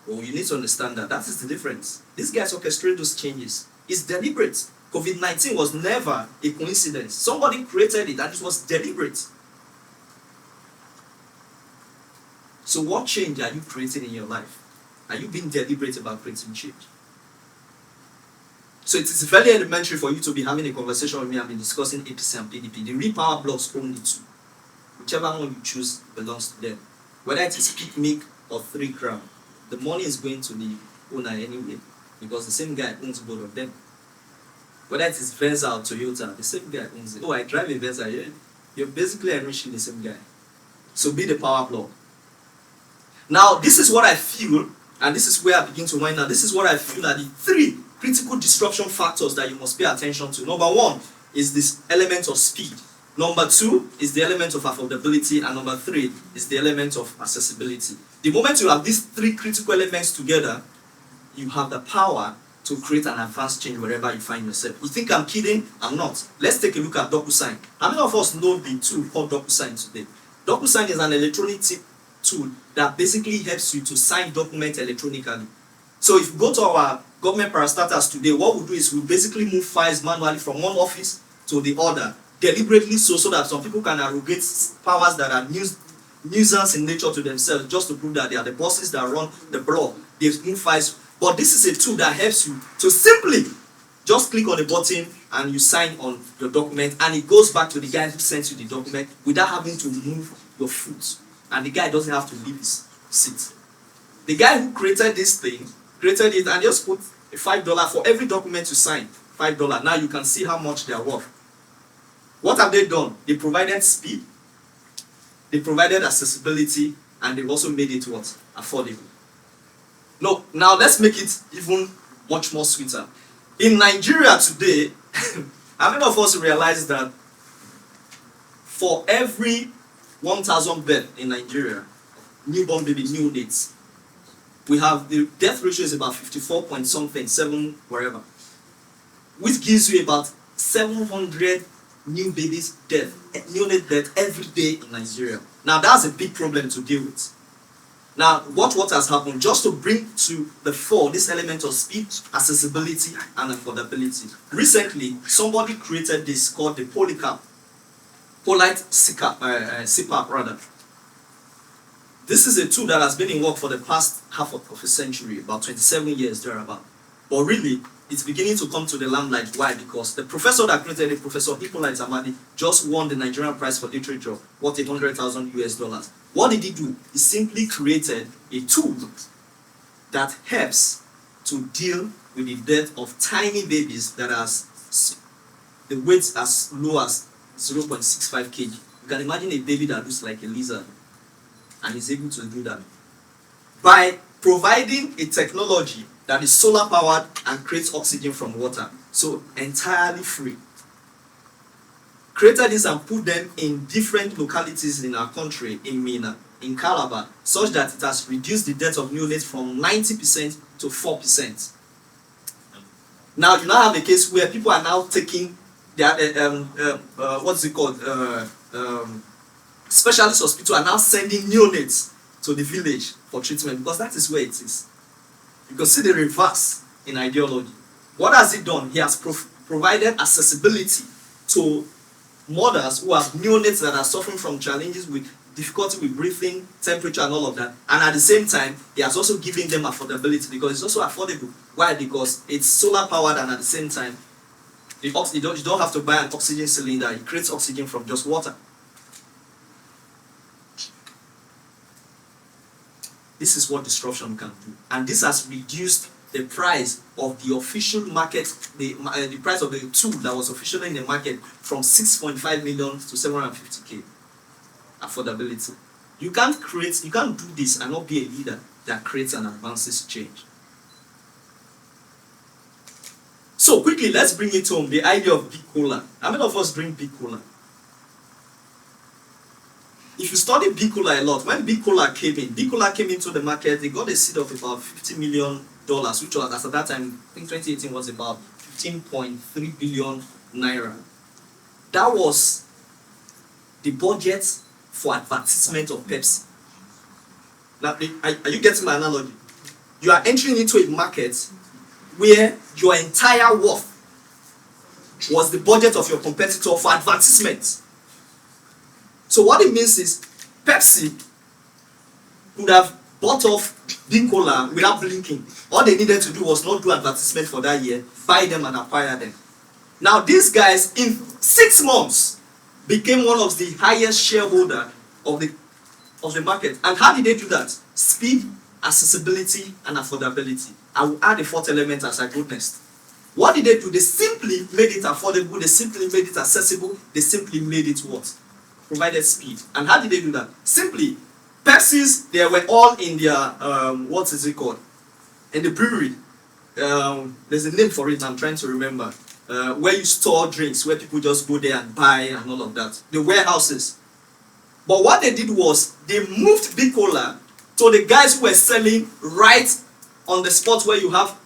Well, you need to understand that. That is the difference. These guys orchestrate those changes. It's deliberate. COVID-19 was never a coincidence. Somebody created it, and it was deliberate. So what change are you creating in your life? Are you being deliberate about creating change? So it is very elementary for you to be having a conversation with me and be discussing APC and PDP. The real power blocks only two. Whichever one you choose belongs to them. Whether it is picnic or 3 crown, the money is going to the owner anyway, because the same guy owns both of them. Whether it is Venza or Toyota, the same guy owns it. Oh, I drive a Venza. You're basically enriching the same guy. So be the power block. Now, this is what I feel, and this is where I begin to wind up. This is what I feel are the 3 critical disruption factors that you must pay attention to. Number 1 is this element of speed. Number 2 is the element of affordability, and number 3 is the element of accessibility. The moment you have these 3 critical elements together, you have the power to create an advanced change wherever you find yourself. You think I'm kidding? I'm not. Let's take a look at DocuSign. How many of us know the tool called DocuSign today? DocuSign is an electronic tool that basically helps you to sign documents electronically. So if you go to our government parastatals today, what we do is we basically move files manually from one office to the other, deliberately so that some people can arrogate powers that are nuisance in nature to themselves, just to prove that they are the bosses that run the blog. They move files. But this is a tool that helps you to simply just click on a button and you sign on your document, and it goes back to the guy who sent you the document without having to move your foot. And the guy doesn't have to leave his seat. The guy who created this thing, created it and just put a $5 for every document you sign. $5. Now you can see how much they are worth. What have they done? They provided speed, they provided accessibility, and they've also made it what? Affordable. No, now let's make it even much more sweeter. In Nigeria today, how many of us realize that for every 1,000 births in Nigeria, newborn baby, neonates, we have the death ratio is about 54 point something, 7 wherever, which gives you about 700 new babies death, neonate death every day in Nigeria. Now that's a big problem to deal with. Now, what has happened, just to bring to the fore this element of speed, accessibility, and affordability. Recently, somebody created this called the Polycap, Polite CPAP rather. This is a tool that has been in work for the past half of a century, about 27 years thereabout. But really, it's beginning to come to the limelight. Why? Because the professor that created it, Professor Hippolyte Amadi, just won the Nigerian Prize for Literature, worth $100,000. What did he do? He simply created a tool that helps to deal with the death of tiny babies that has the weight as low as 0.65 kg. You can imagine a baby that looks like a lizard and is able to do that by providing a technology that is solar powered and creates oxygen from water. So entirely free. Created this and put them in different localities in our country, in Mina, in Calabar, such that it has reduced the death of neonates from 90% to 4%. Now you now have a case where people are now taking their what's it called? Specialist hospital are now sending neonates to the village for treatment, because that is where it is. You can see the reverse in ideology. What has he done? He has provided accessibility to mothers who have neonates that are suffering from challenges with difficulty with breathing, temperature, and all of that. And at the same time, he has also given them affordability because it's also affordable. Why? Because it's solar powered, and at the same time, you don't have to buy an oxygen cylinder. It creates oxygen from just water. This is what disruption can do. And this has reduced the price of the official market, the price of the tool that was officially in the market from 6.5 million to 750K. Affordability. You can't do this and not be a leader that creates and advances change. So quickly, let's bring it home, the idea of big cola. How many of us drink big cola? If you study big cola a lot, when big cola came into the market, they got a seed of about $50 million, which was, as at that time, I think 2018 was about 15.3 billion naira. That was the budget for advertisement of Pepsi. Now, are you getting my analogy? You are entering into a market where your entire worth was the budget of your competitor for advertisement. So what it means is Pepsi could have bought off Big Cola without blinking. All they needed to do was not do advertisement for that year, buy them and acquire them. Now these guys in 6 months became one of the highest shareholder of the market. And how did they do that? Speed, accessibility, and affordability. I will add a 4th element as I go next. What did they do? They simply made it affordable, they simply made it accessible, they simply made it what? Provided speed. And how did they do that? Simply, Pepsi's, they were all in their, what is it called? In the brewery. There's a name for it, I'm trying to remember. Where you store drinks, where people just go there and buy and all of that. The warehouses. But what they did was, they moved Big Cola to the guys who were selling right on the spot where you have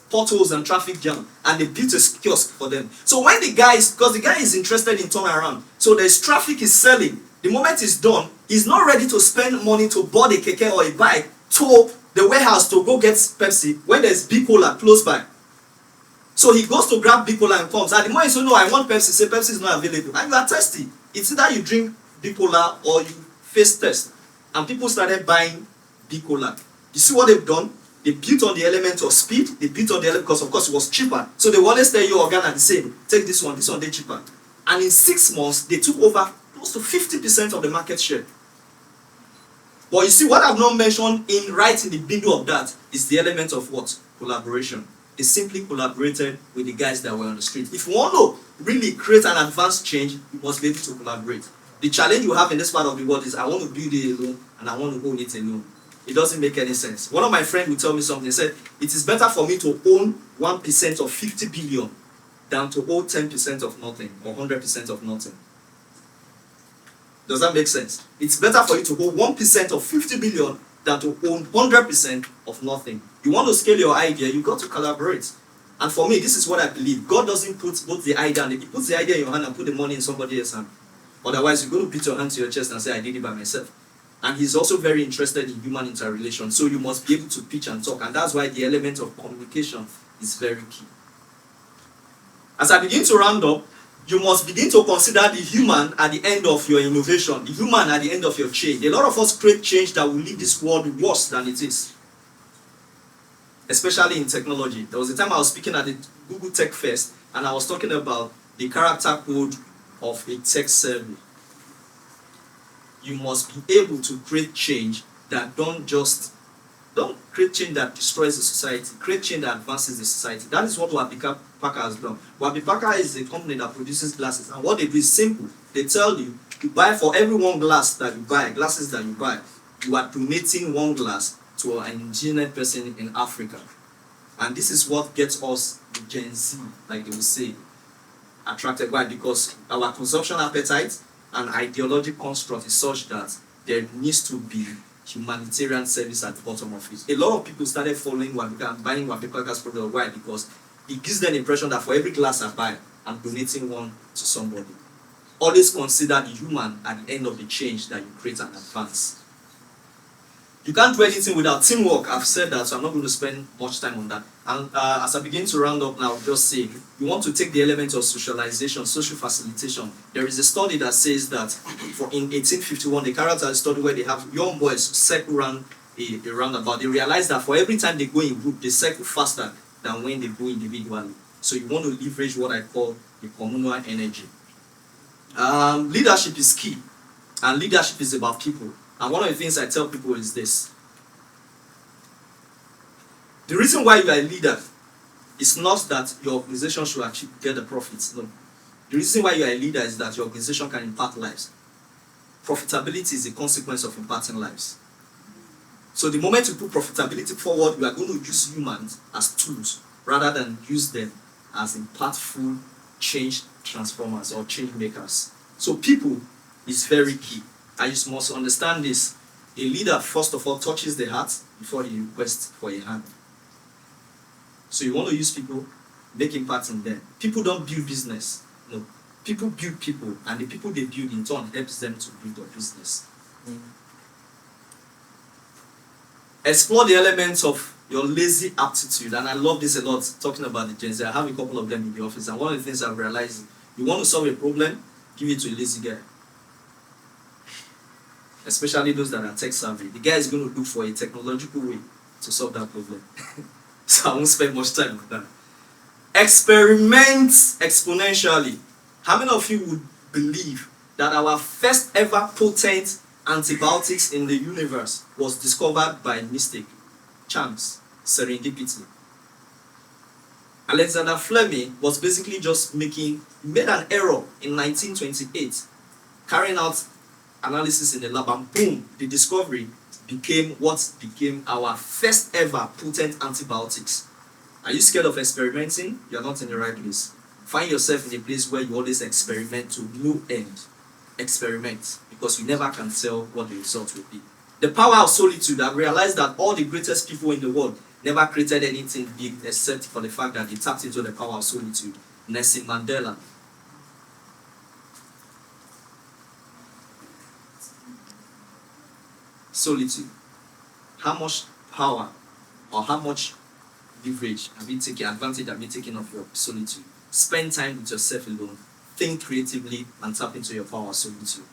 potholes and traffic jam, and they built a kiosk for them. So when because the guy is interested in turnaround, so there's traffic is selling. The moment it's done, he's not ready to spend money to board a keke or a bike to the warehouse to go get Pepsi when there's Big Cola close by. So he goes to grab Big Cola and comes. And the moment you say, no, I want Pepsi, say Pepsi is not available. And you are thirsty. It's either you drink Big Cola or you face thirst. And people started buying Big Cola. You see what they've done? They built on the element of speed. They built on the element because, of course, it was cheaper. So they always tell you, organ are the same. Take this one, they're cheaper. And in 6 months, they took over close to 50% of the market share. But you see, what I've not mentioned right in the middle of that is the element of what? Collaboration. They simply collaborated with the guys that were on the street. If you want to really create an advanced change, you must be able to collaborate. The challenge you have in this part of the world is I want to build it alone and I want to own it alone. It doesn't make any sense. One of my friends would tell me something. He said, it is better for me to own 1% of 50 billion than to own 10% of nothing or 100% of nothing. Does that make sense? It's better for you to own 1% of 50 billion than to own 100% of nothing. You want to scale your idea, you got to collaborate. And for me, this is what I believe. God doesn't put both the idea and He puts the idea in your hand and put the money in somebody else's hand. Otherwise, you're going to beat your hand to your chest and say, I did it by myself. And He's also very interested in human interrelation. So you must be able to pitch and talk. And that's why the element of communication is very key. As I begin to round up, you must begin to consider the human at the end of your innovation, the human at the end of your change. A lot of us create change that will leave this world worse than it is. Especially in technology. There was a time I was speaking at the Google Tech Fest, and I was talking about the character code of a tech service. You must be able to create change that don't create change that destroys the society, create change that advances the society. That is what Warby Parker has done. Warby Parker is a company that produces glasses, and what they do is simple. They tell you, you buy for every one glass that you buy, glasses that you buy, you are donating 1 glass to an engineered person in Africa. And this is what gets us, the Gen Z, like they will say, attracted. Why? Because our consumption appetite and ideological construct is such that there needs to be humanitarian service at the bottom of it. A lot of people started following Wabika and buying Wabika's product. Why? Because it gives them the impression that for every glass I buy, I'm donating one to somebody. Always consider the human at the end of the change that you create and advance. You can't do anything without teamwork. I've said that, so I'm not going to spend much time on that. And as I begin to round up now, just say, you want to take the element of socialization, social facilitation. There is a study that says that in 1851, they carried out a study where they have young boys circle around a roundabout. They realize that for every time they go in group, they circle faster than when they go individually. So you want to leverage what I call the communal energy. Leadership is key, and leadership is about people. And one of the things I tell people is this: the reason why you are a leader is not that your organization should get the profits. No. The reason why you are a leader is that your organization can impact lives. Profitability is a consequence of impacting lives. So the moment you put profitability forward, you are going to use humans as tools rather than use them as impactful change transformers or change makers. So people is very key. And you must understand this. A leader, first of all, touches the heart before he requests for a hand. So you want to use people, make impact in them. People don't build business. No. People build people, and the people they build in turn helps them to build their business. Explore the elements of your lazy aptitude, and I love this a lot, talking about the Gen Z. I have a couple of them in the office, and one of the things I've realized, you want to solve a problem, give it to a lazy guy. Especially those that are tech savvy. The guy is going to look for a technological way to solve that problem. So I won't spend much time on that. Experiment exponentially. How many of you would believe that our first ever potent antibiotics in the universe was discovered by mistake, chance, serendipity? Alexander Fleming was basically just made an error in 1928, carrying out analysis in the lab, and boom, the discovery became what became our first ever potent antibiotics. Are you scared of experimenting? You're not in the right place. Find yourself in a place where you always experiment to no end. Experiment, because you never can tell what the result will be. The power of solitude. I've realized that all the greatest people in the world never created anything big except for the fact that they tapped into the power of solitude. Nelson Mandela. Solitude. How much power or how much leverage have you taken, advantage have you taken of your solitude? Spend time with yourself alone. Think creatively and tap into your power of solitude.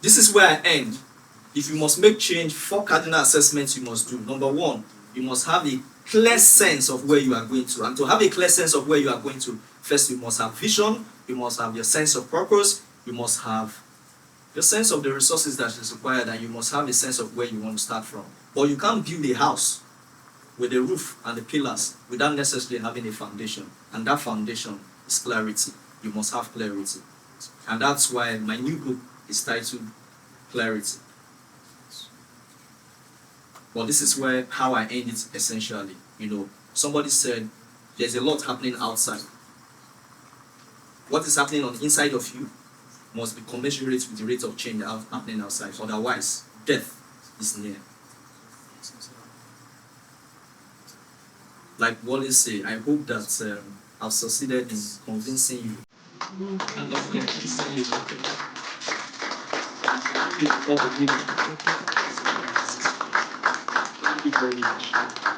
This is where I end. If you must make change, 4 cardinal assessments you must do. Number 1, you must have a clear sense of where you are going to. And to have a clear sense of where you are going to, first you must have vision, you must have your sense of purpose, you must have your sense of the resources that is required, and you must have a sense of where you want to start from. But you can't build a house with a roof and the pillars without necessarily having a foundation. And that foundation is clarity. You must have clarity. And that's why my new book is titled Clarity. Well, this is how I end it essentially. Somebody said there's a lot happening outside. What is happening on the inside of you must be commensurate with the rate of change happening outside. Otherwise, death is near. Like Wallace said, I hope that I've succeeded in convincing you. Thank you very much.